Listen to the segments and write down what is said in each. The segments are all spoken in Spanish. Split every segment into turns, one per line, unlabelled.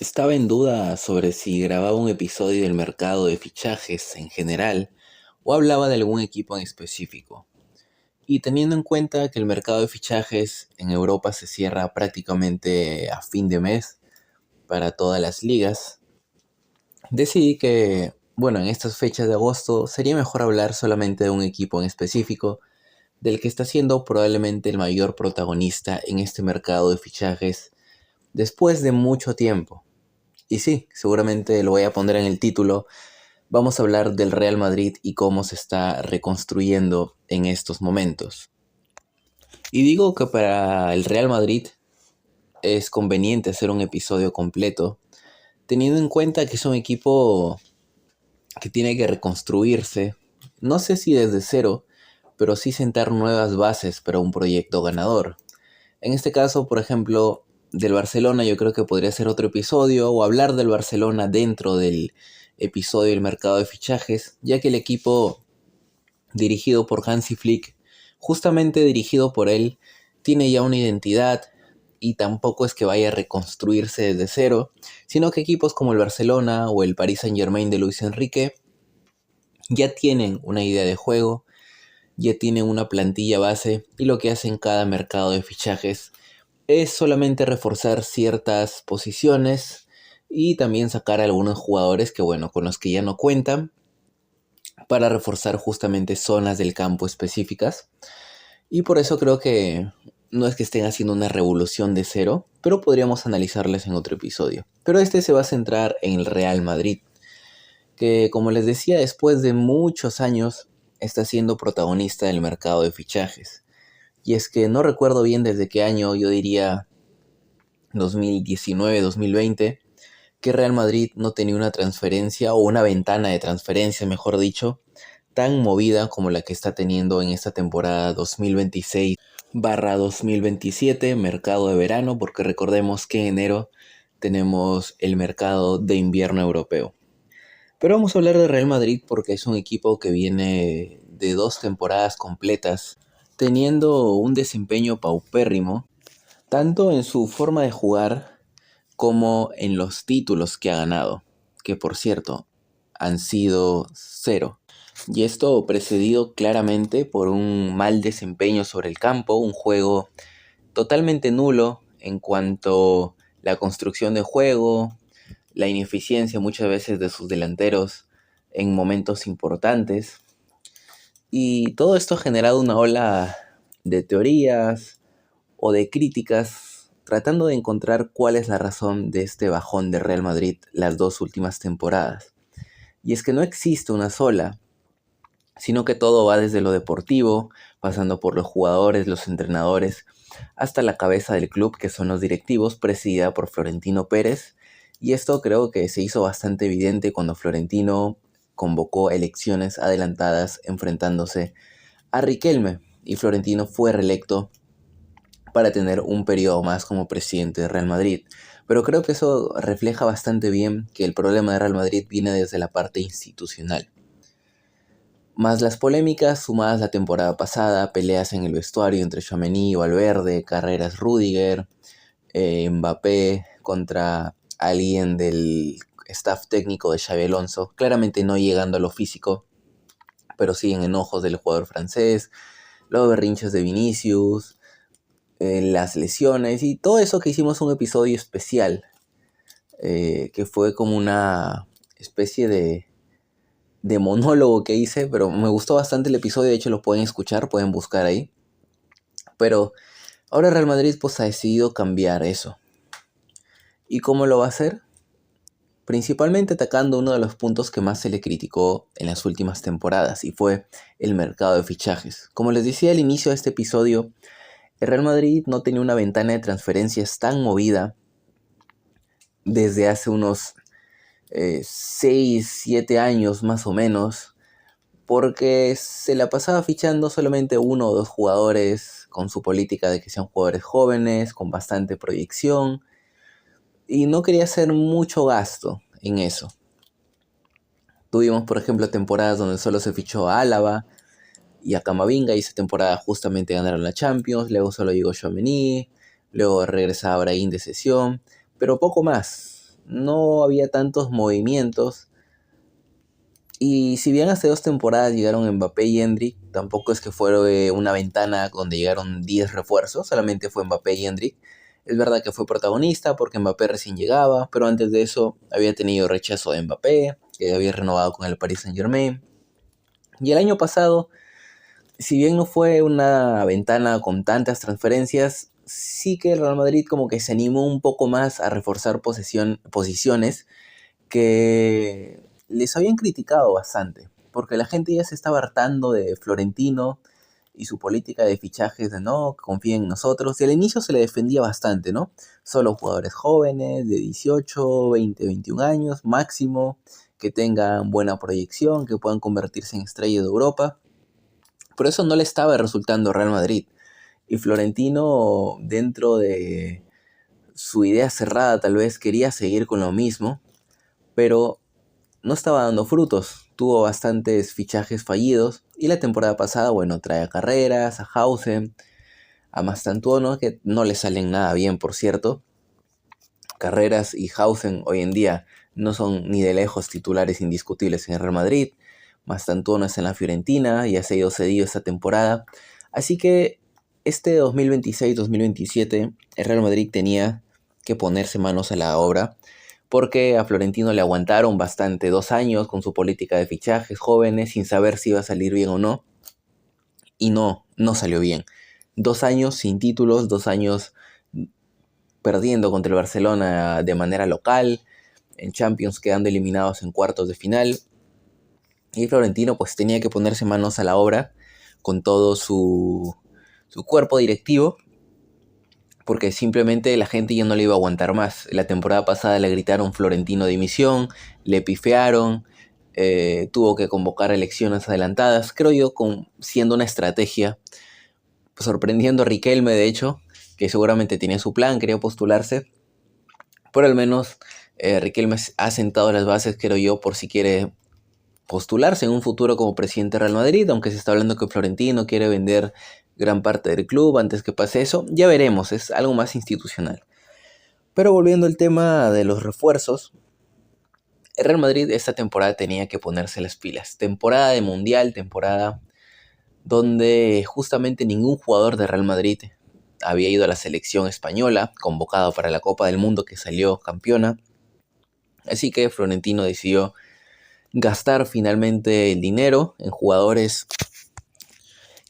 Estaba en duda sobre si grababa un episodio del mercado de fichajes en general o hablaba de algún equipo en específico. Y teniendo en cuenta que el mercado de fichajes en Europa se cierra prácticamente a fin de mes para todas las ligas, decidí que, bueno, en estas fechas de agosto sería mejor hablar solamente de un equipo en específico del que está siendo probablemente el mayor protagonista en este mercado de fichajes después de mucho tiempo. Y sí, seguramente lo voy a poner en el título. Vamos a hablar del Real Madrid y cómo se está reconstruyendo en estos momentos. Y digo que para el Real Madrid es conveniente hacer un episodio completo, teniendo en cuenta que es un equipo que tiene que reconstruirse, no sé si desde cero, pero sí sentar nuevas bases para un proyecto ganador. En este caso, por ejemplo, del Barcelona yo creo que podría ser otro episodio o hablar del Barcelona dentro del episodio del mercado de fichajes, ya que el equipo dirigido por Hansi Flick, justamente dirigido por él, tiene ya una identidad y tampoco es que vaya a reconstruirse desde cero, sino que equipos como el Barcelona o el Paris Saint-Germain de Luis Enrique ya tienen una idea de juego, ya tienen una plantilla base y lo que hacen cada mercado de fichajes es solamente reforzar ciertas posiciones y también sacar a algunos jugadores que, bueno, con los que ya no cuentan para reforzar justamente zonas del campo específicas. Y por eso creo que no es que estén haciendo una revolución de cero, pero podríamos analizarles en otro episodio. Pero este se va a centrar en el Real Madrid, que como les decía, después de muchos años está siendo protagonista del mercado de fichajes. Y es que no recuerdo bien desde qué año, yo diría 2019-2020, que Real Madrid no tenía una transferencia o una ventana de transferencia, mejor dicho, tan movida como la que está teniendo en esta temporada 2026/2027, mercado de verano, porque recordemos que en enero tenemos el mercado de invierno europeo. Pero vamos a hablar de Real Madrid porque es un equipo que viene de 2 temporadas completas, teniendo un desempeño paupérrimo, tanto en su forma de jugar como en los títulos que ha ganado, que por cierto han sido cero. Y esto precedido claramente por un mal desempeño sobre el campo, un juego totalmente nulo en cuanto a la construcción de juego, la ineficiencia muchas veces de sus delanteros en momentos importantes. Y todo esto ha generado una ola de teorías o de críticas tratando de encontrar cuál es la razón de este bajón de Real Madrid las 2 últimas temporadas. Y es que no existe una sola, sino que todo va desde lo deportivo, pasando por los jugadores, los entrenadores, hasta la cabeza del club, que son los directivos, presidida por Florentino Pérez. Y esto creo que se hizo bastante evidente cuando Florentino convocó elecciones adelantadas enfrentándose a Riquelme, y Florentino fue reelecto para tener un periodo más como presidente de Real Madrid. Pero creo que eso refleja bastante bien que el problema de Real Madrid viene desde la parte institucional. Más las polémicas sumadas la temporada pasada, peleas en el vestuario entre Tchouaméni y Valverde, carreras Rüdiger, Mbappé contra alguien del staff técnico de Xabi Alonso, claramente no llegando a lo físico, pero siguen enojos del jugador francés, los berrinches de Vinicius, las lesiones y todo eso que hicimos un episodio especial, que fue como una especie de monólogo que hice, pero me gustó bastante el episodio, de hecho lo pueden escuchar, pueden buscar ahí. Pero ahora Real Madrid pues ha decidido cambiar eso. ¿Y cómo lo va a hacer? Principalmente atacando uno de los puntos que más se le criticó en las últimas temporadas, y fue el mercado de fichajes. Como les decía al inicio de este episodio, el Real Madrid no tenía una ventana de transferencias tan movida desde hace unos 6, 7 años más o menos, porque se la pasaba fichando solamente 1 o 2 jugadores con su política de que sean jugadores jóvenes, con bastante proyección, y no quería hacer mucho gasto en eso. Tuvimos, por ejemplo, temporadas donde solo se fichó a Álava y a Camavinga, y esa temporada justamente ganaron la Champions, luego solo llegó Tchouaméni, luego regresaba Brahim de cesión, pero poco más. no había tantos movimientos. Y si bien hace 2 temporadas llegaron Mbappé y Endrick, tampoco es que fue una ventana donde llegaron 10 refuerzos, solamente fue Mbappé y Endrick. Es verdad que fue protagonista porque Mbappé recién llegaba, pero antes de eso había tenido rechazo de Mbappé, que había renovado con el Paris Saint-Germain. Y el año pasado, si bien no fue una ventana con tantas transferencias, sí que el Real Madrid como que se animó un poco más a reforzar posiciones que les habían criticado bastante, porque la gente ya se estaba hartando de Florentino y su política de fichajes de no, confíen en nosotros. Y al inicio se le defendía bastante, ¿no? Solo jugadores jóvenes de 18, 20, 21 años máximo, que tengan buena proyección, que puedan convertirse en estrellas de Europa. Pero eso no le estaba resultando a Real Madrid. Y Florentino, dentro de su idea cerrada, tal vez quería seguir con lo mismo, pero no estaba dando frutos. Tuvo bastantes fichajes fallidos. Y la temporada pasada, bueno, trae a Carreras, a Hausen, a Mastantuono, que no le salen nada bien, por cierto. Carreras y Hausen hoy en día no son ni de lejos titulares indiscutibles en el Real Madrid. Mastantuono es en la Fiorentina, ya se ha ido cedido esta temporada. Así que este 2026-2027 el Real Madrid tenía que ponerse manos a la obra, porque a Florentino le aguantaron bastante 2 años con su política de fichajes jóvenes sin saber si iba a salir bien o no. Y no salió bien. 2 años sin títulos, 2 años perdiendo contra el Barcelona de manera local, en Champions quedando eliminados en cuartos de final. Y Florentino pues tenía que ponerse manos a la obra con todo su cuerpo directivo, porque simplemente la gente ya no le iba a aguantar más. La temporada pasada le gritaron Florentino dimisión, le pifearon, tuvo que convocar elecciones adelantadas, creo yo, siendo una estrategia, sorprendiendo a Riquelme de hecho, que seguramente tenía su plan, quería postularse, pero al menos Riquelme ha sentado las bases, creo yo, por si quiere postularse en un futuro como presidente de Real Madrid, aunque se está hablando que Florentino quiere vender gran parte del club antes que pase eso. Ya veremos, es algo más institucional. Pero volviendo al tema de los refuerzos, el Real Madrid esta temporada tenía que ponerse las pilas. Temporada de Mundial, temporada donde justamente ningún jugador de Real Madrid había ido a la selección española, convocado para la Copa del Mundo que salió campeona. Así que Florentino decidió gastar finalmente el dinero en jugadores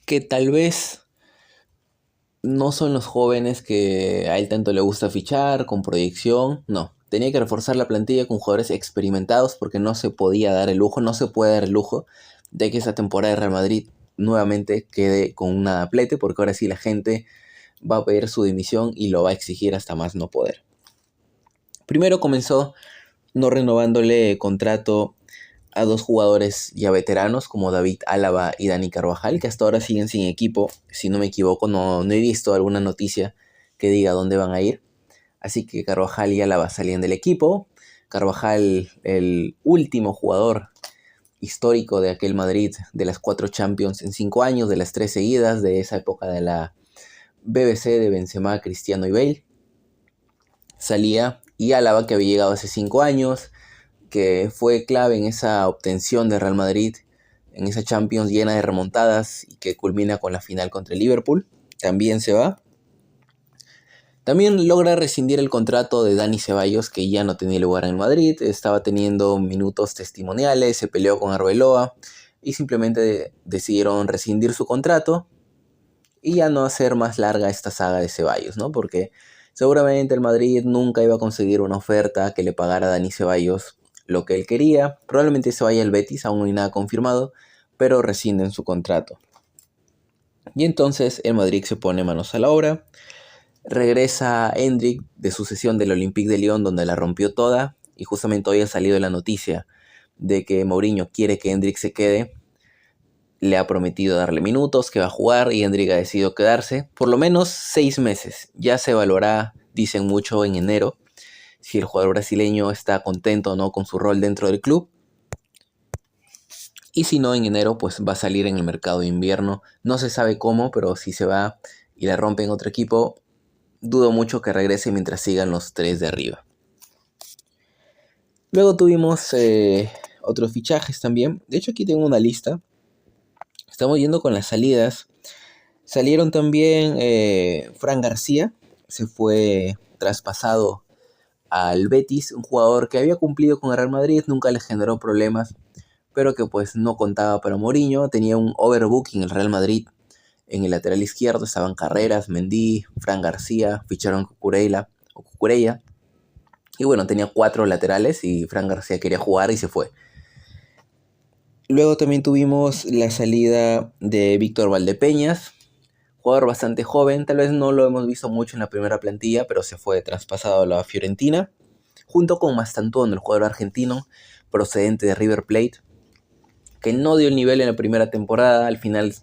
que tal vez no son los jóvenes que a él tanto le gusta fichar, con proyección, no. Tenía que reforzar la plantilla con jugadores experimentados porque no se podía dar el lujo, no se puede dar el lujo de que esa temporada de Real Madrid nuevamente quede con un adaplete, porque ahora sí la gente va a pedir su dimisión y lo va a exigir hasta más no poder. Primero comenzó no renovándole contrato a 2 jugadores ya veteranos como David Álava y Dani Carvajal, que hasta ahora siguen sin equipo. Si no me equivoco, no he visto alguna noticia que diga dónde van a ir. Así que Carvajal y Álava salían del equipo. Carvajal, el último jugador histórico de aquel Madrid, de las 4 Champions en 5 años, de las 3 seguidas, de esa época de la BBC de Benzema, Cristiano y Bale. Salía, y Álava, que había llegado hace 5 años, que fue clave en esa obtención de Real Madrid, en esa Champions llena de remontadas y que culmina con la final contra el Liverpool, también se va. También logra rescindir el contrato de Dani Ceballos, que ya no tenía lugar en Madrid, estaba teniendo minutos testimoniales, se peleó con Arbeloa y simplemente decidieron rescindir su contrato y ya no hacer más larga esta saga de Ceballos, ¿no? Porque seguramente el Madrid nunca iba a conseguir una oferta que le pagara a Dani Ceballos lo que él quería. Probablemente se vaya al Betis, aún no hay nada confirmado, pero rescinden su contrato. Y entonces el Madrid se pone manos a la obra. Regresa Endrick de su sesión del Olympique de Lyon, donde la rompió toda, y justamente hoy ha salido la noticia de que Mourinho quiere que Endrick se quede. Le ha prometido darle minutos, que va a jugar, y Endrick ha decidido quedarse por lo menos 6 meses. Ya se evaluará, dicen mucho, en enero, si el jugador brasileño está contento o no con su rol dentro del club. Y si no, en enero pues va a salir en el mercado de invierno. No se sabe cómo, pero si se va y la rompe en otro equipo, dudo mucho que regrese mientras sigan los 3 de arriba. Luego tuvimos otros fichajes también. De hecho, aquí tengo una lista. Estamos yendo con las salidas. Salieron también Fran García, se fue traspasado al Betis, un jugador que había cumplido con el Real Madrid, nunca le generó problemas, pero que pues no contaba para Mourinho, tenía un overbooking el Real Madrid. En el lateral izquierdo estaban Carreras, Mendy, Fran García, ficharon Cucurella, y bueno, tenía 4 laterales y Fran García quería jugar y se fue. Luego también tuvimos la salida de Víctor Valdepeñas, jugador bastante joven, tal vez no lo hemos visto mucho en la primera plantilla, pero se fue traspasado a la Fiorentina, junto con Mastantuono, el jugador argentino procedente de River Plate, que no dio el nivel en la primera temporada, al final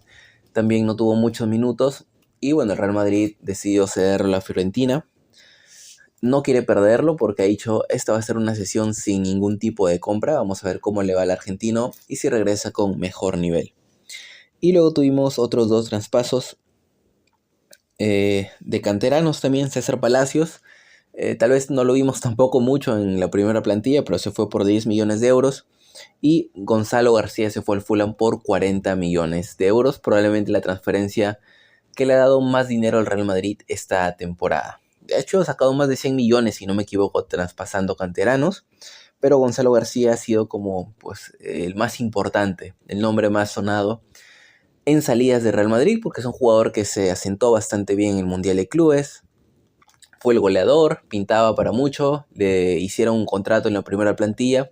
también no tuvo muchos minutos, y bueno, el Real Madrid decidió cederlo a la Fiorentina. No quiere perderlo porque ha dicho, esta va a ser una sesión sin ningún tipo de compra, vamos a ver cómo le va al argentino y si regresa con mejor nivel. Y luego tuvimos otros 2 traspasos de canteranos también, César Palacios. Tal vez no lo vimos tampoco mucho en la primera plantilla, pero se fue por 10 millones de euros. Y Gonzalo García se fue al Fulham por 40 millones de euros. Probablemente la transferencia que le ha dado más dinero al Real Madrid esta temporada. De hecho, ha sacado más de 100 millones, si no me equivoco, traspasando canteranos. Pero Gonzalo García ha sido como pues, el más importante, el nombre más sonado en salidas de Real Madrid, porque es un jugador que se asentó bastante bien en el Mundial de Clubes, fue el goleador, pintaba para mucho, le hicieron un contrato en la primera plantilla,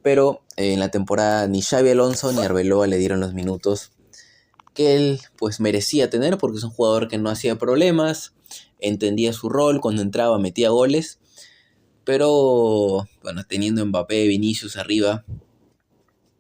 pero en la temporada ni Xabi Alonso ni Arbeloa le dieron los minutos que él pues merecía tener, porque es un jugador que no hacía problemas, entendía su rol, cuando entraba metía goles, pero bueno, teniendo Mbappé, Vinicius arriba,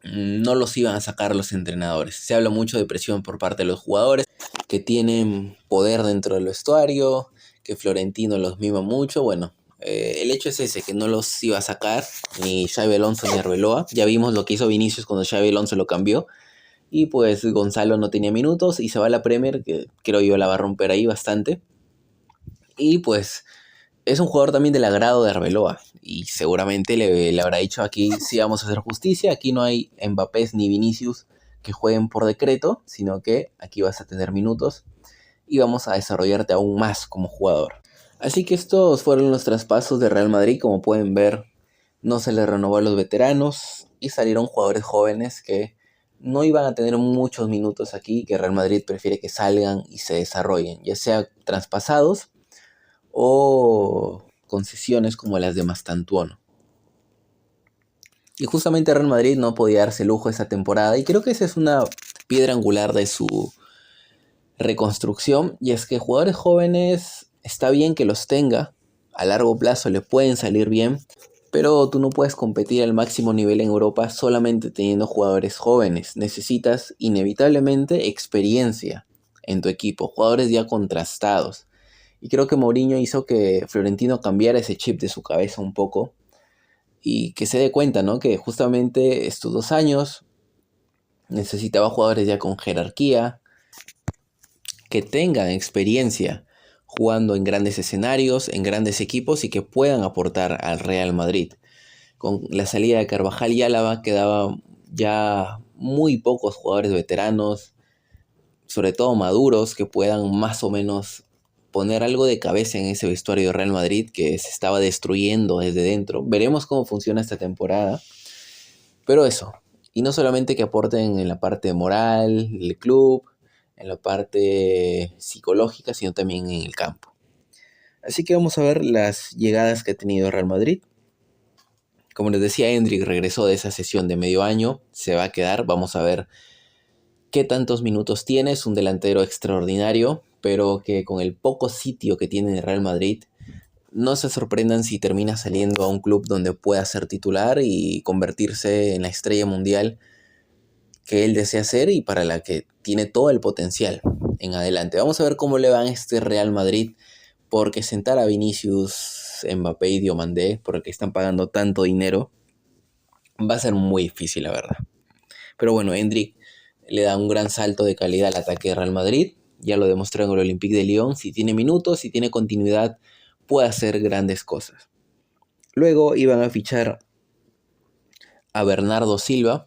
no los iban a sacar los entrenadores. Se habla mucho de presión por parte de los jugadores, que tienen poder dentro del vestuario, que Florentino los mima mucho. Bueno, el hecho es ese, que no los iba a sacar ni Xabi Alonso ni Arbeloa. Ya vimos lo que hizo Vinicius cuando Xabi Alonso lo cambió. Y pues Gonzalo no tenía minutos y se va a la Premier, que creo yo la va a romper ahí bastante. Y pues es un jugador también del agrado de Arbeloa y seguramente le habrá dicho, aquí sí vamos a hacer justicia, aquí no hay Mbappés ni Vinicius que jueguen por decreto, sino que aquí vas a tener minutos y vamos a desarrollarte aún más como jugador. Así que estos fueron los traspasos de Real Madrid. Como pueden ver, no se les renovó a los veteranos y salieron jugadores jóvenes que no iban a tener muchos minutos aquí, que Real Madrid prefiere que salgan y se desarrollen, ya sea traspasados o concesiones como las de Mastantuono. Y justamente Real Madrid no podía darse lujo esa temporada, y creo que esa es una piedra angular de su reconstrucción, y es que jugadores jóvenes está bien que los tenga, a largo plazo le pueden salir bien, pero tú no puedes competir al máximo nivel en Europa solamente teniendo jugadores jóvenes. Necesitas inevitablemente experiencia en tu equipo, jugadores ya contrastados. Y creo que Mourinho hizo que Florentino cambiara ese chip de su cabeza un poco y que se dé cuenta, ¿no? Que justamente estos 2 años necesitaba jugadores ya con jerarquía, que tengan experiencia jugando en grandes escenarios, en grandes equipos y que puedan aportar al Real Madrid. Con la salida de Carvajal y Álava quedaban ya muy pocos jugadores veteranos, sobre todo maduros, que puedan más o menos poner algo de cabeza en ese vestuario de Real Madrid que se estaba destruyendo desde dentro. Veremos cómo funciona esta temporada, pero eso. Y no solamente que aporten en la parte moral del club, en la parte psicológica, sino también en el campo. Así que vamos a ver las llegadas que ha tenido Real Madrid. Como les decía, Endrick regresó de esa sesión de medio año, se va a quedar, vamos a ver qué tantos minutos tiene. Es un delantero extraordinario, pero que con el poco sitio que tiene en Real Madrid, no se sorprendan si termina saliendo a un club donde pueda ser titular y convertirse en la estrella mundial que él desea ser y para la que tiene todo el potencial en adelante. Vamos a ver cómo le va a este Real Madrid, porque sentar a Vinicius, Mbappé y Diomandé, por el que están pagando tanto dinero, va a ser muy difícil, la verdad. Pero bueno, Endrick le da un gran salto de calidad al ataque de Real Madrid. Ya lo demostró en el Olympique de Lyon. Si tiene minutos, si tiene continuidad, puede hacer grandes cosas. Luego iban a fichar a Bernardo Silva.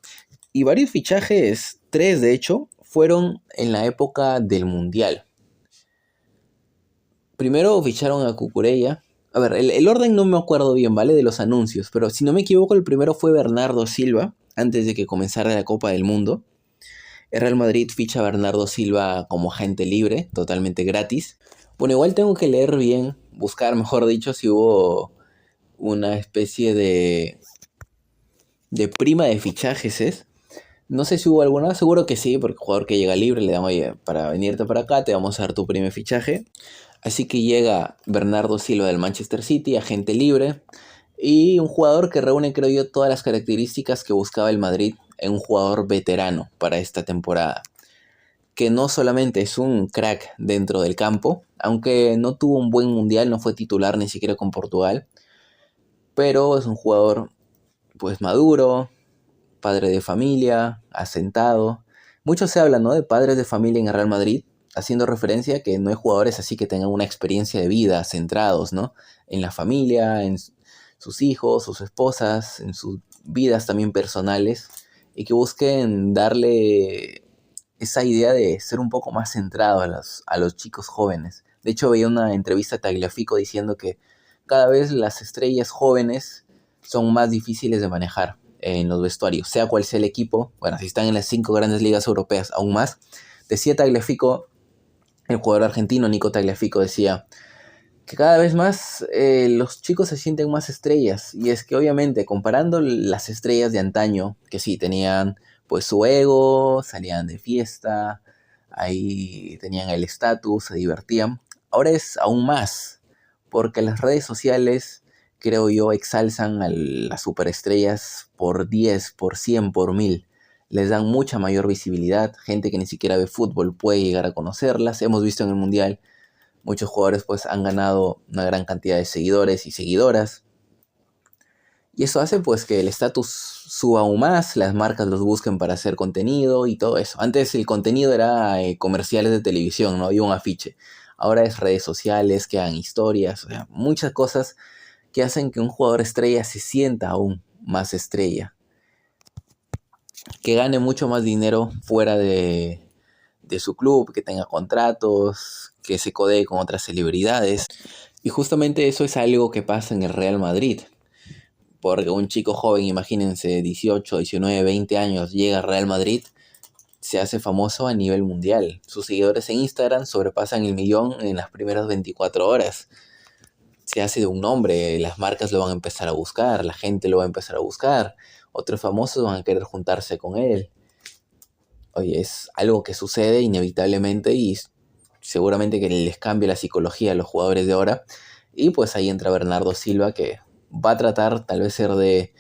Y varios fichajes, tres de hecho, fueron en la época del Mundial. Primero ficharon a Cucurella. A ver, el orden no me acuerdo bien, ¿vale? De los anuncios, pero si no me equivoco, el primero fue Bernardo Silva, antes de que comenzara la Copa del Mundo. El Real Madrid ficha a Bernardo Silva como agente libre, totalmente gratis. Bueno, igual tengo que leer bien, buscar, mejor dicho, si hubo una especie de prima de fichajes, ¿es? No sé si hubo alguna, seguro que sí, porque el jugador que llega libre le dan, oye, para venirte para acá te vamos a dar tu primer fichaje. Así que llega Bernardo Silva del Manchester City, agente libre, y un jugador que reúne, creo yo, todas las características que buscaba el Madrid en un jugador veterano para esta temporada. Que no solamente es un crack dentro del campo, aunque no tuvo un buen mundial, no fue titular ni siquiera con Portugal, pero es un jugador pues maduro, padre de familia, asentado. Mucho se habla, ¿no?, de padres de familia en el Real Madrid, haciendo referencia a que no hay jugadores así que tengan una experiencia de vida, centrados, ¿no?, en la familia, en sus hijos, sus esposas, en sus vidas también personales, y que busquen darle esa idea de ser un poco más centrado a los chicos jóvenes. De hecho, veía una entrevista a Tagliafico diciendo que cada vez las estrellas jóvenes son más difíciles de manejar en los vestuarios, sea cual sea el equipo. Bueno, si están en las 5 grandes ligas europeas, aún más. Decía Tagliafico, el jugador argentino Nico Tagliafico, decía que cada vez más los chicos se sienten más estrellas. Y es que obviamente comparando las estrellas de antaño, que sí, tenían pues su ego, salían de fiesta, ahí tenían el estatus, se divertían. Ahora es aún más, porque las redes sociales, creo yo, exalzan a las superestrellas por 10, por 100, por 1000. Les dan mucha mayor visibilidad. Gente que ni siquiera ve fútbol puede llegar a conocerlas. Hemos visto en el Mundial, muchos jugadores pues han ganado una gran cantidad de seguidores y seguidoras. Y eso hace pues que el estatus suba aún más, las marcas los busquen para hacer contenido y todo eso. Antes el contenido era comerciales de televisión, no había un afiche. Ahora es redes sociales, que hagan historias, o sea, muchas cosas que hacen que un jugador estrella se sienta aún más estrella. Que gane mucho más dinero fuera de su club, que tenga contratos, que se codee con otras celebridades. Y justamente eso es algo que pasa en el Real Madrid. Porque un chico joven, imagínense, 18, 19, 20 años, llega al Real Madrid, se hace famoso a nivel mundial. Sus seguidores en Instagram sobrepasan el 1.000.000 en las primeras 24 horas. Se hace de un nombre, las marcas lo van a empezar a buscar, la gente lo va a empezar a buscar, otros famosos van a querer juntarse con él. Oye, es algo que sucede inevitablemente y seguramente que les cambie la psicología a los jugadores de ahora. Y pues ahí entra Bernardo Silva, que va a tratar tal vez ser de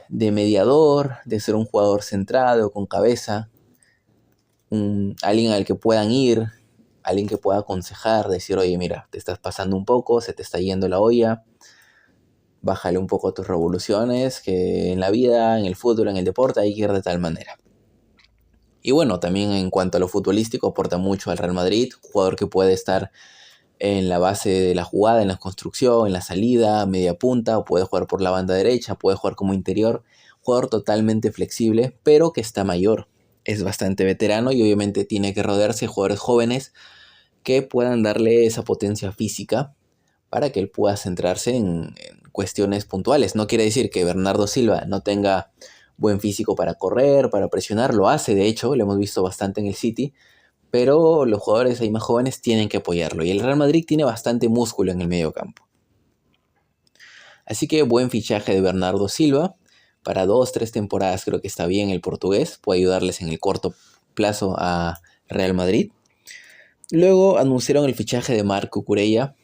mediador, de ser un jugador centrado, con cabeza, alguien al que puedan ir, alguien que pueda aconsejar, decir, oye, mira, te estás pasando un poco, se te está yendo la olla, bájale un poco tus revoluciones, que en la vida, en el fútbol, en el deporte hay que ir de tal manera. Y bueno, también en cuanto a lo futbolístico, aporta mucho al Real Madrid, jugador que puede estar en la base de la jugada, en la construcción, en la salida, media punta, o puede jugar por la banda derecha, puede jugar como interior, jugador totalmente flexible, pero que está mayor, es bastante veterano y obviamente tiene que rodearse de jugadores jóvenes que puedan darle esa potencia física para que él pueda centrarse en cuestiones puntuales. No quiere decir que Bernardo Silva no tenga buen físico para correr, para presionar, lo hace, de hecho, lo hemos visto bastante en el City, pero los jugadores ahí más jóvenes tienen que apoyarlo. Y el Real Madrid tiene bastante músculo en el medio campo. Así que buen fichaje de Bernardo Silva. Para 2, 3 temporadas creo que está bien el portugués. Puede ayudarles en el corto plazo a Real Madrid. Luego anunciaron el fichaje de Marc Cucurella.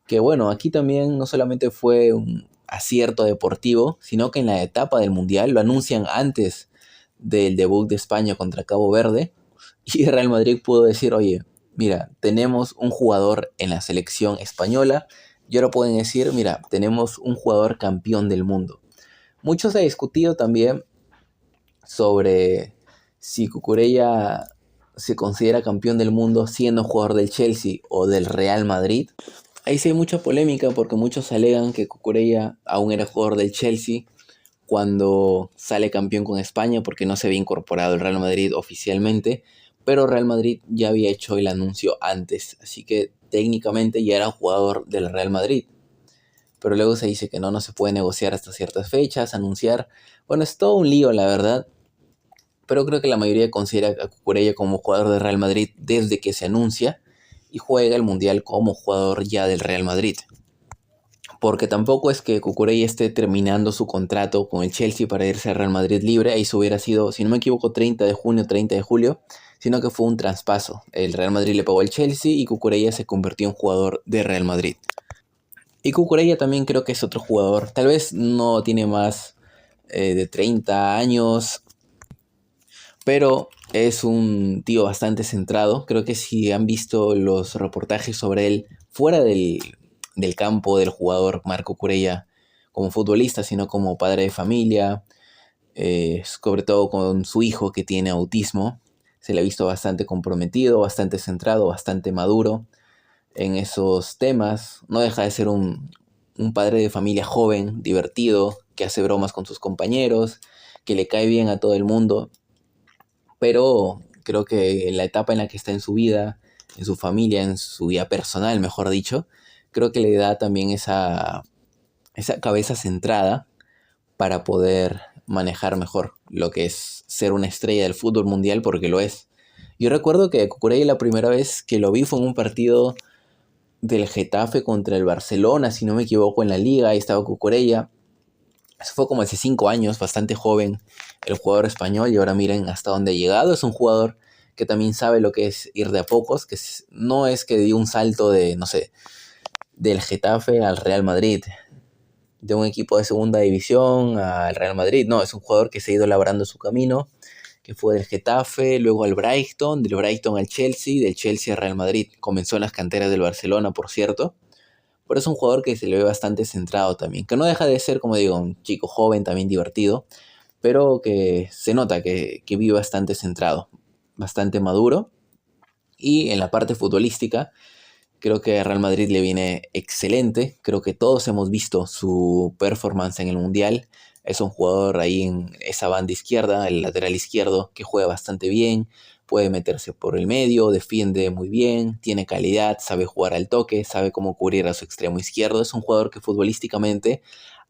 Que bueno, aquí también no solamente fue un acierto deportivo, sino que en la etapa del Mundial lo anuncian antes del debut de España contra Cabo Verde. Y Real Madrid pudo decir, oye, mira, tenemos un jugador en la selección española. Y ahora pueden decir, mira, tenemos un jugador campeón del mundo. Mucho se ha discutido también sobre si Cucurella se considera campeón del mundo siendo jugador del Chelsea o del Real Madrid. Ahí sí hay mucha polémica porque muchos alegan que Cucurella aún era jugador del Chelsea cuando sale campeón con España porque no se había incorporado el Real Madrid oficialmente, pero Real Madrid ya había hecho el anuncio antes, así que técnicamente ya era jugador del Real Madrid. Pero luego se dice que no se puede negociar hasta ciertas fechas, anunciar. Bueno, es todo un lío, la verdad, pero creo que la mayoría considera a Cucurella como jugador del Real Madrid desde que se anuncia y juega el Mundial como jugador ya del Real Madrid. Porque tampoco es que Cucurella esté terminando su contrato con el Chelsea para irse al Real Madrid libre. Ahí se hubiera sido, si no me equivoco, 30 de junio, 30 de julio. Sino que fue un traspaso. El Real Madrid le pagó al Chelsea y Cucurella se convirtió en jugador de Real Madrid. Y Cucurella también creo que es otro jugador. Tal vez no tiene más de 30 años. Pero es un tío bastante centrado. Creo que si han visto los reportajes sobre él fuera del campo del jugador Marco Cucurella como futbolista, sino como padre de familia, sobre todo con su hijo que tiene autismo, se le ha visto bastante comprometido, bastante centrado, bastante maduro en esos temas. No deja de ser un padre de familia joven, divertido, que hace bromas con sus compañeros, que le cae bien a todo el mundo, pero creo que en la etapa en la que está en su vida, en su familia, en su vida personal, mejor dicho, creo que le da también esa cabeza centrada para poder manejar mejor lo que es ser una estrella del fútbol mundial, porque lo es. Yo recuerdo que Cucurella la primera vez que lo vi fue en un partido del Getafe contra el Barcelona, si no me equivoco, en la liga, ahí estaba Cucurella. Eso fue como hace 5 años, bastante joven el jugador español, y ahora miren hasta dónde ha llegado. Es un jugador que también sabe lo que es ir de a pocos, que no es que dio un salto de, no sé, del Getafe al Real Madrid, de un equipo de segunda división al Real Madrid. No, es un jugador que se ha ido labrando su camino, que fue del Getafe, luego al Brighton, del Brighton al Chelsea, del Chelsea al Real Madrid. Comenzó en las canteras del Barcelona, por cierto. Pero es un jugador que se le ve bastante centrado también, que no deja de ser, como digo, un chico joven, también divertido, pero que se nota que vive bastante centrado, bastante maduro. Y en la parte futbolística, creo que a Real Madrid le viene excelente. Creo que todos hemos visto su performance en el Mundial. Es un jugador ahí en esa banda izquierda, el lateral izquierdo, que juega bastante bien. Puede meterse por el medio, defiende muy bien, tiene calidad, sabe jugar al toque, sabe cómo cubrir a su extremo izquierdo. Es un jugador que futbolísticamente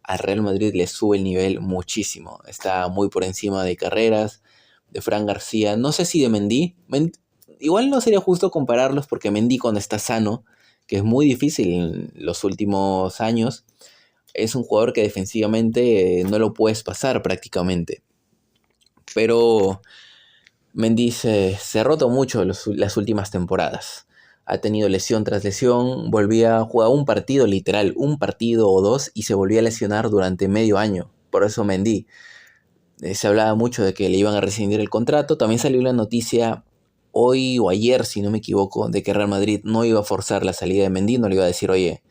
al Real Madrid le sube el nivel muchísimo. Está muy por encima de Carreras, de Fran García, no sé si de Mendy. Igual no sería justo compararlos porque Mendy cuando está sano, que es muy difícil en los últimos años, es un jugador que defensivamente no lo puedes pasar prácticamente. Pero Mendy se ha roto mucho las últimas temporadas. Ha tenido lesión tras lesión, volvía a jugar un partido literal, un partido o dos, y se volvía a lesionar durante medio año. Por eso Mendy, se hablaba mucho de que le iban a rescindir el contrato. También salió la noticia hoy o ayer, si no me equivoco, de que Real Madrid no iba a forzar la salida de Mendy, no le iba a decir, oye,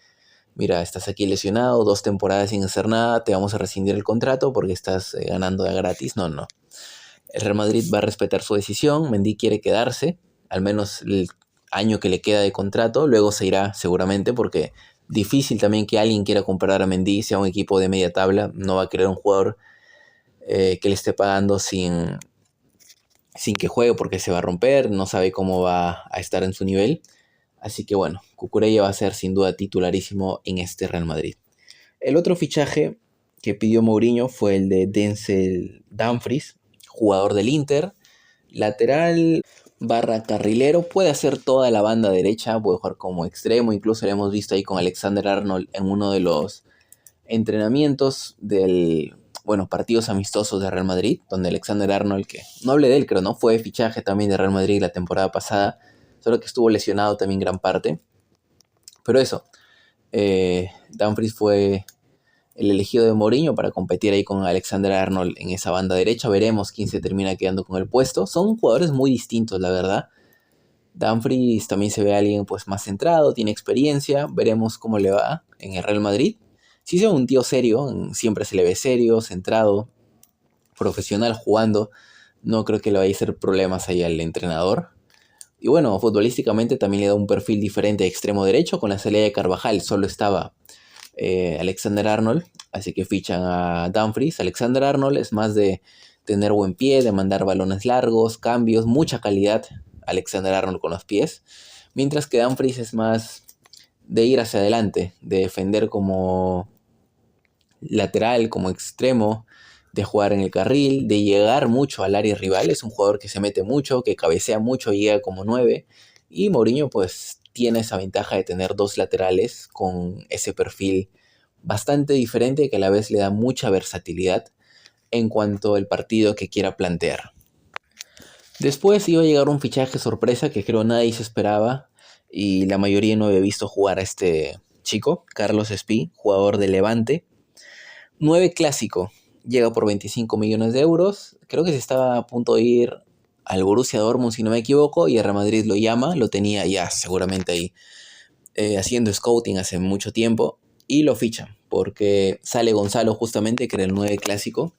mira, estás aquí lesionado, 2 temporadas sin hacer nada, te vamos a rescindir el contrato porque estás ganando de gratis. No, no. El Real Madrid va a respetar su decisión, Mendy quiere quedarse, al menos el año que le queda de contrato, luego se irá seguramente porque difícil también que alguien quiera comprar a Mendy, sea un equipo de media tabla, no va a querer un jugador que le esté pagando sin que juegue porque se va a romper, no sabe cómo va a estar en su nivel. Así que bueno, Cucurella va a ser sin duda titularísimo en este Real Madrid. El otro fichaje que pidió Mourinho fue el de Denzel Dumfries, jugador del Inter, lateral barra carrilero, puede hacer toda la banda derecha, puede jugar como extremo, incluso lo hemos visto ahí con Alexander Arnold en uno de los entrenamientos partidos amistosos de Real Madrid, donde Alexander Arnold, que no hablé de él, creo, ¿no? Fue fichaje también de Real Madrid la temporada pasada, solo que estuvo lesionado también gran parte. Pero eso, Dumfries fue el elegido de Mourinho para competir ahí con Alexander Arnold en esa banda derecha. Veremos quién se termina quedando con el puesto. Son jugadores muy distintos, la verdad. Dumfries también se ve a alguien pues más centrado, tiene experiencia. Veremos cómo le va en el Real Madrid. Si es un tío serio, siempre se le ve serio, centrado, profesional jugando. No creo que le vaya a hacer problemas ahí al entrenador. Y bueno, futbolísticamente también le da un perfil diferente de extremo derecho. Con la salida de Carvajal solo estaba Alexander-Arnold, así que fichan a Dumfries. Alexander-Arnold es más de tener buen pie, de mandar balones largos, cambios, mucha calidad Alexander-Arnold con los pies, mientras que Dumfries es más de ir hacia adelante, de defender como lateral, como extremo, de jugar en el carril, de llegar mucho al área rival. Es un jugador que se mete mucho, que cabecea mucho, llega como 9. Y Mourinho pues tiene esa ventaja de tener dos laterales con ese perfil bastante diferente que a la vez le da mucha versatilidad en cuanto al partido que quiera plantear. Después iba a llegar un fichaje sorpresa que creo nadie se esperaba y la mayoría no había visto jugar a este chico, Carlos Espí, jugador de Levante. 9 clásico, llega por 25 millones de euros. Creo que se estaba a punto de ir al Borussia Dortmund, si no me equivoco, y el Real Madrid lo llama, lo tenía ya seguramente ahí haciendo scouting hace mucho tiempo, y lo fichan, porque sale Gonzalo justamente, que era el 9 clásico,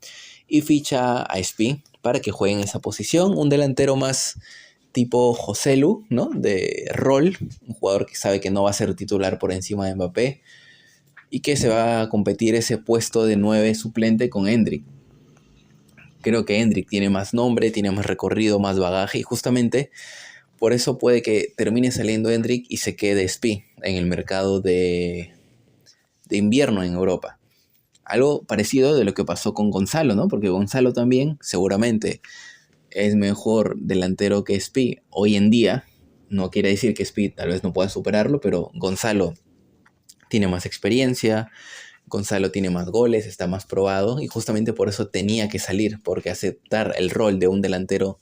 y ficha a Espí para que juegue en esa posición, un delantero más tipo Joselu, ¿no? De rol, un jugador que sabe que no va a ser titular por encima de Mbappé, y que se va a competir ese puesto de 9 suplente con Endrick. Creo que Endrick tiene más nombre, tiene más recorrido, más bagaje y justamente por eso puede que termine saliendo Endrick y se quede Spi en el mercado de invierno en Europa. Algo parecido de lo que pasó con Gonzalo, ¿no? Porque Gonzalo también seguramente es mejor delantero que Spi hoy en día. No quiere decir que Spi tal vez no pueda superarlo, pero Gonzalo tiene más experiencia, Gonzalo tiene más goles, está más probado y justamente por eso tenía que salir, porque aceptar el rol de un delantero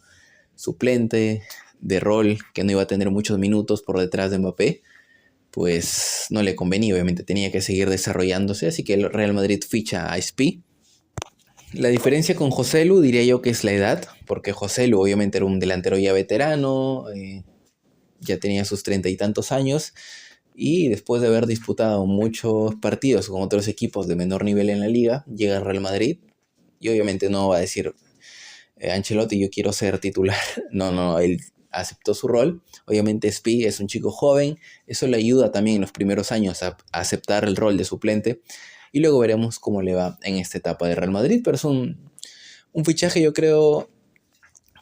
suplente, de rol que no iba a tener muchos minutos por detrás de Mbappé, pues no le convenía, obviamente tenía que seguir desarrollándose, así que el Real Madrid ficha a Spi. La diferencia con Joselu diría yo que es la edad, porque Joselu obviamente era un delantero ya veterano, ya tenía sus 30 y tantos años, y después de haber disputado muchos partidos con otros equipos de menor nivel en la liga, llega al Real Madrid y obviamente no va a decir Ancelotti, yo quiero ser titular. No, no, él aceptó su rol. Obviamente Spi es un chico joven, eso le ayuda también en los primeros años a aceptar el rol de suplente y luego veremos cómo le va en esta etapa de Real Madrid, pero es un fichaje yo creo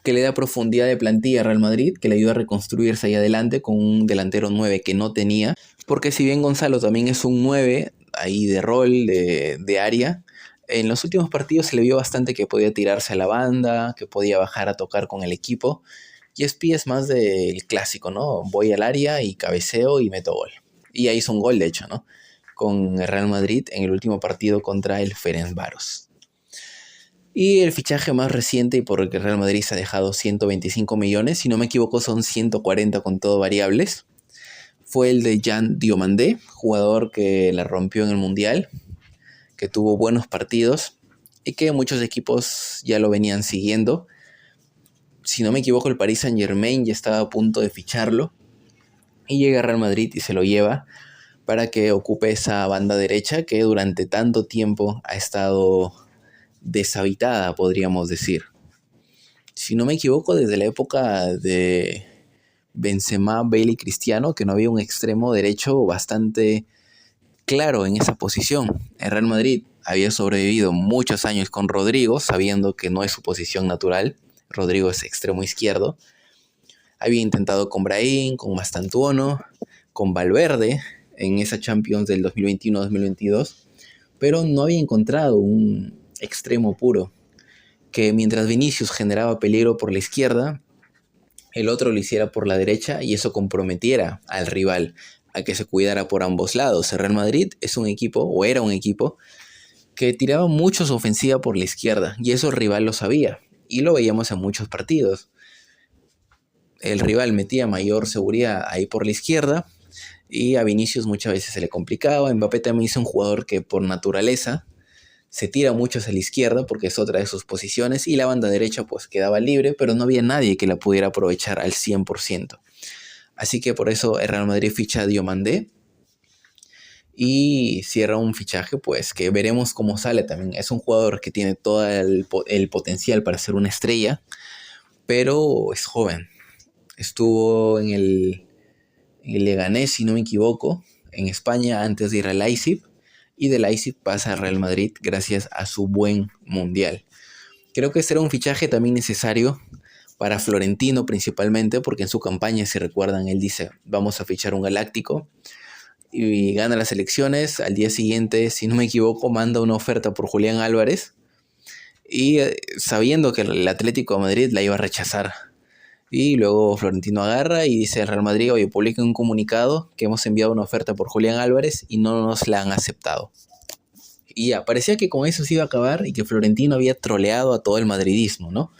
que le da profundidad de plantilla a Real Madrid, que le ayuda a reconstruirse ahí adelante con un delantero 9 que no tenía, porque si bien Gonzalo también es un 9 ahí de rol, de área, en los últimos partidos se le vio bastante que podía tirarse a la banda, que podía bajar a tocar con el equipo, y Espi es más del clásico, ¿no? Voy al área y cabeceo y meto gol. Y ahí hizo un gol, de hecho, ¿no? Con el Real Madrid en el último partido contra el Ferencváros. Y el fichaje más reciente y por el que Real Madrid se ha dejado 125 millones, si no me equivoco son 140 con todo variables, fue el de Jan Diomandé, jugador que la rompió en el Mundial, que tuvo buenos partidos y que muchos equipos ya lo venían siguiendo. Si no me equivoco, el Paris Saint-Germain ya estaba a punto de ficharlo y llega a Real Madrid y se lo lleva para que ocupe esa banda derecha que durante tanto tiempo ha estado deshabitada, podríamos decir. Si no me equivoco, desde la época de Benzema, Bale y Cristiano, que no había un extremo derecho bastante claro en esa posición. El Real Madrid había sobrevivido muchos años con Rodrigo, sabiendo que no es su posición natural. Rodrigo es extremo izquierdo. Había intentado con Brahim, con Mastantuono, con Valverde en esa Champions del 2021-2022, pero no había encontrado un extremo puro, que mientras Vinicius generaba peligro por la izquierda, el otro lo hiciera por la derecha y eso comprometiera al rival a que se cuidara por ambos lados. El Real Madrid es un equipo, o era un equipo, que tiraba mucho su ofensiva por la izquierda y eso el rival lo sabía y lo veíamos en muchos partidos. El rival metía mayor seguridad ahí por la izquierda y a Vinicius muchas veces se le complicaba. Mbappé también es un jugador que por naturaleza se tira mucho hacia la izquierda porque es otra de sus posiciones y la banda derecha pues quedaba libre, pero no había nadie que la pudiera aprovechar al 100%. Así que por eso el Real Madrid ficha a Diomandé y cierra un fichaje pues que veremos cómo sale también. Es un jugador que tiene todo el potencial para ser una estrella, pero es joven. Estuvo en el Leganés, si no me equivoco, en España antes de ir al Leipzig y de Leipzig pasa al Real Madrid gracias a su buen mundial. Creo que será un fichaje también necesario para Florentino principalmente, porque en su campaña, si recuerdan, él dice, vamos a fichar un galáctico, y gana las elecciones. Al día siguiente, si no me equivoco, manda una oferta por Julián Álvarez, y sabiendo que el Atlético de Madrid la iba a rechazar. Y luego Florentino agarra y dice al Real Madrid, oye, publica un comunicado que hemos enviado una oferta por Julián Álvarez y no nos la han aceptado. Y ya, parecía que con eso se iba a acabar y que Florentino había troleado a todo el madridismo, ¿no?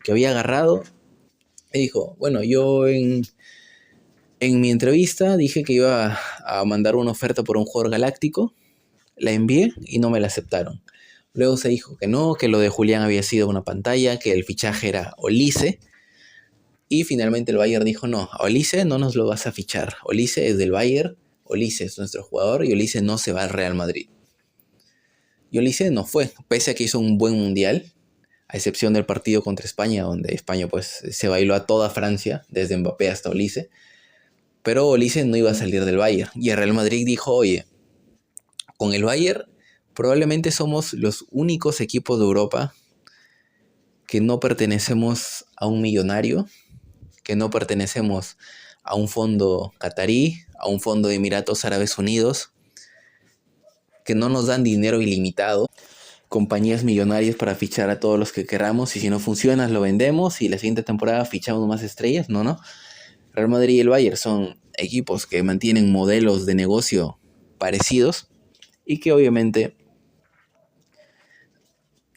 Que había agarrado y dijo, bueno, yo en mi entrevista dije que iba a mandar una oferta por un jugador galáctico, la envié y no me la aceptaron. Luego se dijo que no, que lo de Julián había sido una pantalla, que el fichaje era Olise. Y finalmente el Bayern dijo, no, a Olise no nos lo vas a fichar. Olise es del Bayern, Olise es nuestro jugador y Olise no se va al Real Madrid. Y Olise no fue, pese a que hizo un buen mundial, a excepción del partido contra España, donde España pues se bailó a toda Francia, desde Mbappé hasta Olise. Pero Olise no iba a salir del Bayern. Y el Real Madrid dijo, oye, con el Bayern probablemente somos los únicos equipos de Europa que no pertenecemos a un millonario, que no pertenecemos a un fondo catarí, a un fondo de Emiratos Árabes Unidos, que no nos dan dinero ilimitado, compañías millonarias para fichar a todos los que queramos y si no funciona lo vendemos y la siguiente temporada fichamos más estrellas. No. Real Madrid y el Bayern son equipos que mantienen modelos de negocio parecidos y que obviamente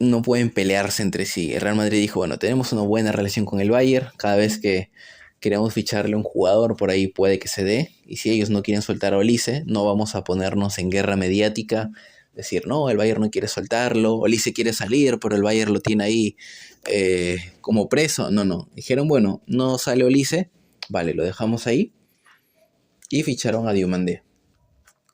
no pueden pelearse entre sí. El Real Madrid dijo, bueno, tenemos una buena relación con el Bayern, cada vez que queremos ficharle un jugador por ahí puede que se dé, y si ellos no quieren soltar a Olise, no vamos a ponernos en guerra mediática, decir, no, el Bayern no quiere soltarlo, Olise quiere salir, pero el Bayern lo tiene ahí como preso. No, dijeron, bueno, no sale Olise, vale, lo dejamos ahí, y ficharon a Diomandé,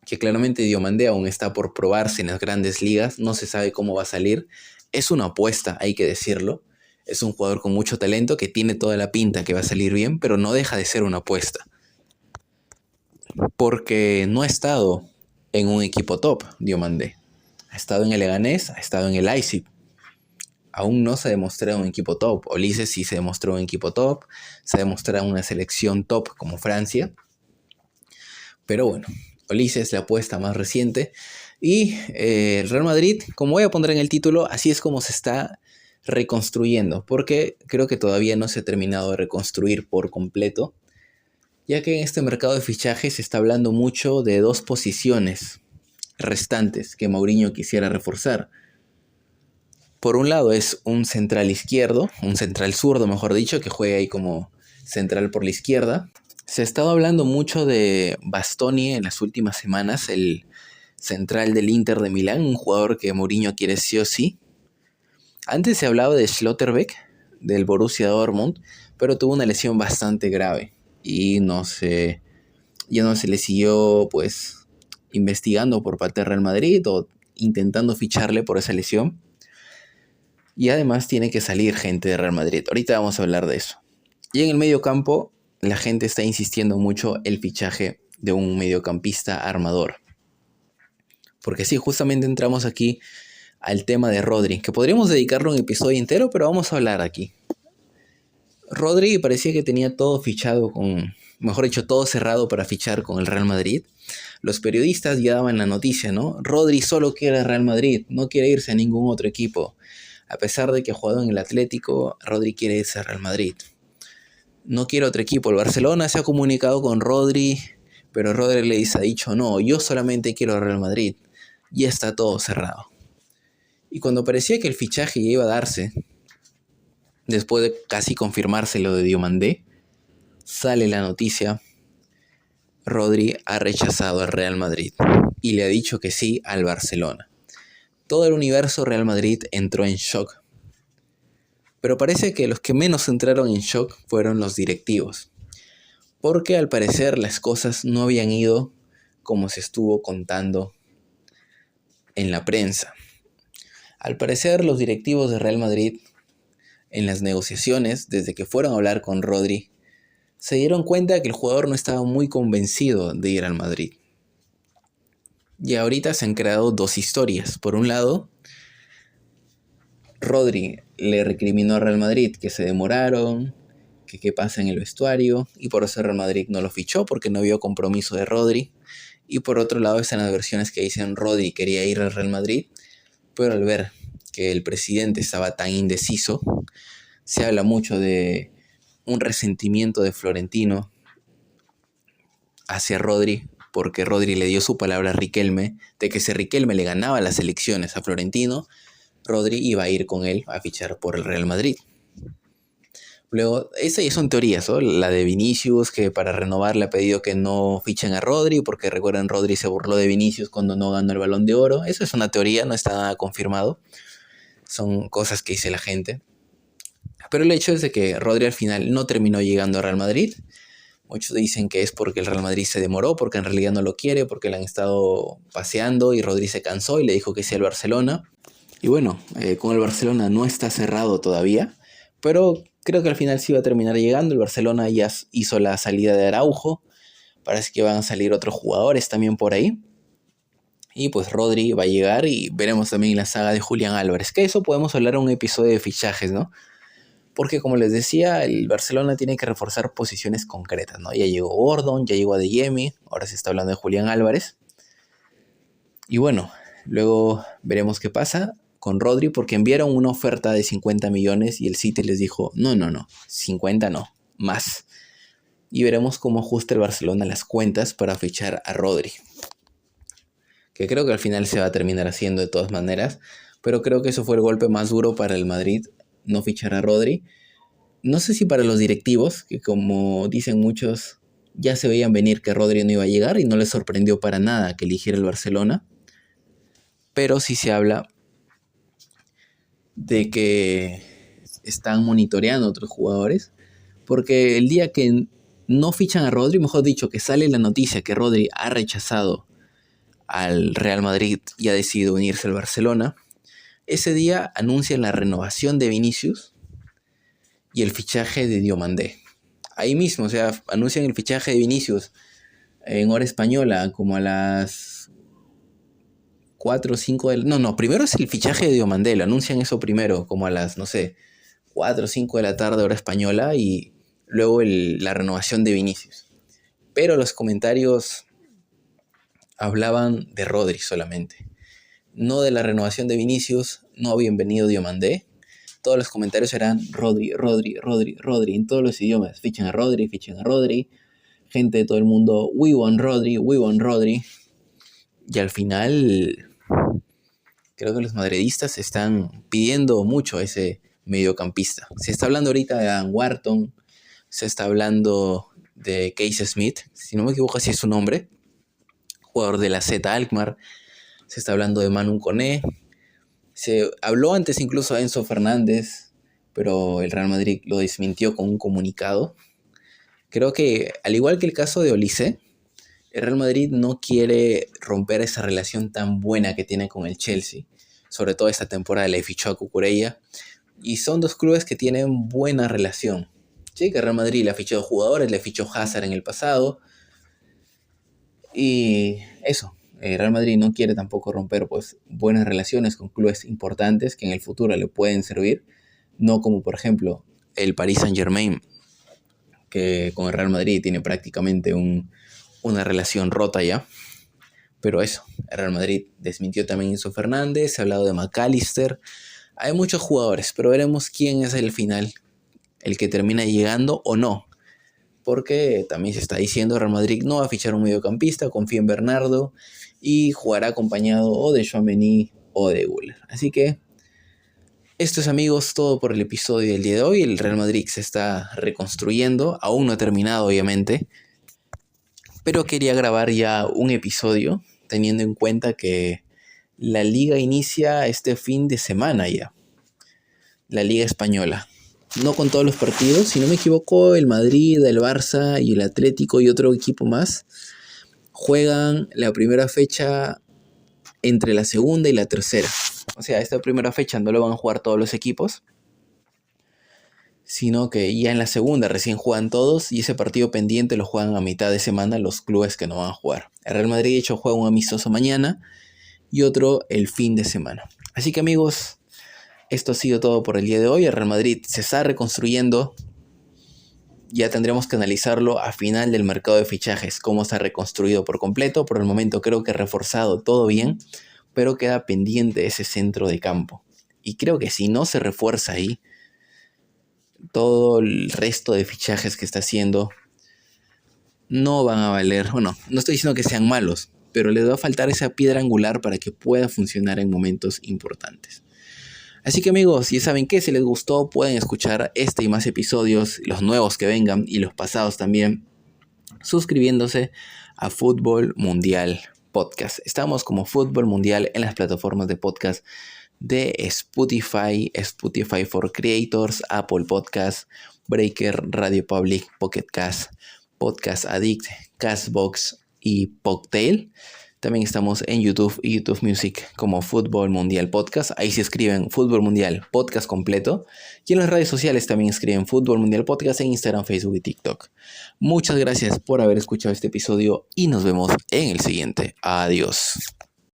que claramente Diomandé aún está por probarse en las grandes ligas, no se sabe cómo va a salir, es una apuesta, hay que decirlo. Es un jugador con mucho talento que tiene toda la pinta que va a salir bien, pero no deja de ser una apuesta. Porque no ha estado en un equipo top, Diomandé. Ha estado en el Leganés, ha estado en el Leipzig. Aún no se ha demostrado un equipo top. Olise sí se demostró un equipo top, se ha demostrado una selección top como Francia. Pero bueno, Olise es la apuesta más reciente. Y el Real Madrid, como voy a poner en el título, así es como se está reconstruyendo, porque creo que todavía no se ha terminado de reconstruir por completo, ya que en este mercado de fichajes se está hablando mucho de dos posiciones restantes que Mourinho quisiera reforzar. Por un lado es un central izquierdo, un central zurdo mejor dicho, que juega ahí como central por la izquierda. Se ha estado hablando mucho de Bastoni en las últimas semanas, el central del Inter de Milán, un jugador que Mourinho quiere sí o sí. Antes se hablaba de Schlotterbeck, del Borussia Dortmund, pero tuvo una lesión bastante grave y ya no se le siguió pues investigando por parte del Real Madrid o intentando ficharle por esa lesión. Y además tiene que salir gente de Real Madrid. Ahorita vamos a hablar de eso. Y en el mediocampo la gente está insistiendo mucho el fichaje de un mediocampista armador. Porque sí, justamente entramos aquí al tema de Rodri, que podríamos dedicarle un episodio entero, pero vamos a hablar aquí. Rodri parecía que tenía todo fichado mejor dicho, todo cerrado para fichar con el Real Madrid. Los periodistas ya daban la noticia, ¿no? Rodri solo quiere el Real Madrid, no quiere irse a ningún otro equipo. A pesar de que ha jugado en el Atlético, Rodri quiere irse al Real Madrid. No quiere otro equipo. El Barcelona se ha comunicado con Rodri, pero Rodri ha dicho, no, yo solamente quiero el Real Madrid. Ya está todo cerrado. Y cuando parecía que el fichaje ya iba a darse, después de casi confirmarse lo de Diomandé, sale la noticia, Rodri ha rechazado al Real Madrid y le ha dicho que sí al Barcelona. Todo el universo Real Madrid entró en shock. Pero parece que los que menos entraron en shock fueron los directivos, porque al parecer las cosas no habían ido como se estuvo contando en la prensa. Al parecer los directivos de Real Madrid, en las negociaciones, desde que fueron a hablar con Rodri, se dieron cuenta de que el jugador no estaba muy convencido de ir al Madrid. Y ahorita se han creado dos historias. Por un lado, Rodri le recriminó a Real Madrid que se demoraron, que qué pasa en el vestuario, y por eso Real Madrid no lo fichó porque no vio compromiso de Rodri. Y por otro lado están las versiones que dicen Rodri quería ir al Real Madrid, pero al ver que el presidente estaba tan indeciso, se habla mucho de un resentimiento de Florentino hacia Rodri, porque Rodri le dio su palabra a Riquelme, de que si Riquelme le ganaba las elecciones a Florentino, Rodri iba a ir con él a fichar por el Real Madrid. Luego, esas ya son teorías, ¿no? La de Vinicius, que para renovar le ha pedido que no fichen a Rodri, porque recuerden, Rodri se burló de Vinicius cuando no ganó el Balón de Oro. Eso es una teoría, no está nada confirmado. Son cosas que dice la gente. Pero el hecho es de que Rodri al final no terminó llegando a Real Madrid. Muchos dicen que es porque el Real Madrid se demoró, porque en realidad no lo quiere, porque le han estado paseando y Rodri se cansó y le dijo que sí al Barcelona. Y bueno, con el Barcelona no está cerrado todavía, pero creo que al final sí va a terminar llegando. El Barcelona ya hizo la salida de Araujo, parece que van a salir otros jugadores también por ahí. Y pues Rodri va a llegar y veremos también la saga de Julián Álvarez, que eso podemos hablar en un episodio de fichajes, ¿no? Porque como les decía, el Barcelona tiene que reforzar posiciones concretas, ¿no? Ya llegó Gordon, ya llegó Adeyemi, ahora se está hablando de Julián Álvarez. Y bueno, luego veremos qué pasa con Rodri, porque enviaron una oferta de 50 millones y el City les dijo, no, 50 no, más. Y veremos cómo ajusta el Barcelona las cuentas para fichar a Rodri. Que creo que al final se va a terminar haciendo de todas maneras, pero creo que eso fue el golpe más duro para el Madrid, no fichar a Rodri. No sé si para los directivos, que como dicen muchos, ya se veían venir que Rodri no iba a llegar y no les sorprendió para nada que eligiera el Barcelona. Pero sí se habla de que están monitoreando a otros jugadores, porque el día que no fichan a Rodri, mejor dicho, que sale la noticia que Rodri ha rechazado al Real Madrid y ha decidido unirse al Barcelona, ese día anuncian la renovación de Vinicius y el fichaje de Diomandé. Ahí mismo, o sea, anuncian el fichaje de Vinicius en hora española, como a las 4 o 5 de la... No, primero es el fichaje de Diomandé, lo anuncian eso primero, como a las, no sé, 4 o 5 de la tarde hora española, y luego la renovación de Vinicius. Pero los comentarios hablaban de Rodri solamente. No de la renovación de Vinicius, no habían venido Diomandé. Todos los comentarios eran Rodri, en todos los idiomas. Fichen a Rodri. Gente de todo el mundo, we want Rodri. Y al final, creo que los madridistas están pidiendo mucho a ese mediocampista. Se está hablando ahorita de Dan Wharton, se está hablando de Casey Smith, si no me equivoco así es su nombre, jugador de la Z Alkmaar. Se está hablando de Manu Koné. Se habló antes incluso de Enzo Fernández, pero el Real Madrid lo desmintió con un comunicado. Creo que, al igual que el caso de Olise, el Real Madrid no quiere romper esa relación tan buena que tiene con el Chelsea. Sobre todo esta temporada le fichó a Cucurella. Y son dos clubes que tienen buena relación. Sí, que el Real Madrid le ha fichado jugadores, le fichó Hazard en el pasado. Y eso, el Real Madrid no quiere tampoco romper pues buenas relaciones con clubes importantes que en el futuro le pueden servir. No como por ejemplo el Paris Saint-Germain, que con el Real Madrid tiene prácticamente una relación rota ya. Pero eso, el Real Madrid desmintió también a Enzo Fernández, se ha hablado de McAllister. Hay muchos jugadores, pero veremos quién es el final, el que termina llegando o no. Porque también se está diciendo que Real Madrid no va a fichar un mediocampista, confía en Bernardo y jugará acompañado o de Tchouaméni o de Güler. Así que esto es, amigos, todo por el episodio del día de hoy. El Real Madrid se está reconstruyendo, aún no ha terminado obviamente, pero quería grabar ya un episodio teniendo en cuenta que la liga inicia este fin de semana ya, la liga española. No con todos los partidos, si no me equivoco, el Madrid, el Barça y el Atlético y otro equipo más juegan la primera fecha entre la segunda y la tercera. O sea, esta primera fecha no lo van a jugar todos los equipos. sino que ya en la segunda recién juegan todos y ese partido pendiente lo juegan a mitad de semana los clubes que no van a jugar. El Real Madrid de hecho juega un amistoso mañana y otro el fin de semana. Así que amigos, esto ha sido todo por el día de hoy. El Real Madrid se está reconstruyendo. Ya tendremos que analizarlo a final del mercado de fichajes, cómo se ha reconstruido por completo. Por el momento creo que reforzado todo bien, pero queda pendiente ese centro de campo. Y creo que si no se refuerza ahí, todo el resto de fichajes que está haciendo no van a valer. Bueno, no estoy diciendo que sean malos, pero les va a faltar esa piedra angular para que pueda funcionar en momentos importantes. Así que amigos, ya saben que si les gustó pueden escuchar este y más episodios, los nuevos que vengan y los pasados también, suscribiéndose a Fútbol Mundial Podcast. Estamos como Fútbol Mundial en las plataformas de podcast de Spotify, Spotify for Creators, Apple Podcast, Breaker, Radio Public, Pocket Cast, Podcast Addict, Castbox y Podtail. También estamos en YouTube y YouTube Music como Fútbol Mundial Podcast. Ahí se escriben Fútbol Mundial Podcast completo. Y en las redes sociales también escriben Fútbol Mundial Podcast en Instagram, Facebook y TikTok. Muchas gracias por haber escuchado este episodio y nos vemos en el siguiente. Adiós.